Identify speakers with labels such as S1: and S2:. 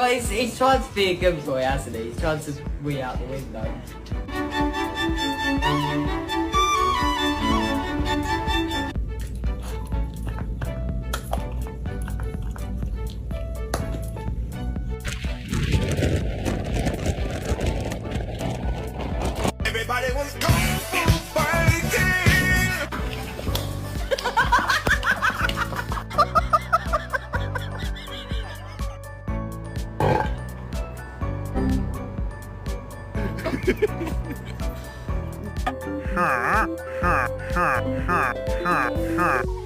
S1: Well, he's trying to be a good boy, hasn't he? He's trying to wee out the window.
S2: Everybody was kung fu fighting.
S3: Ha ha ha ha ha ha.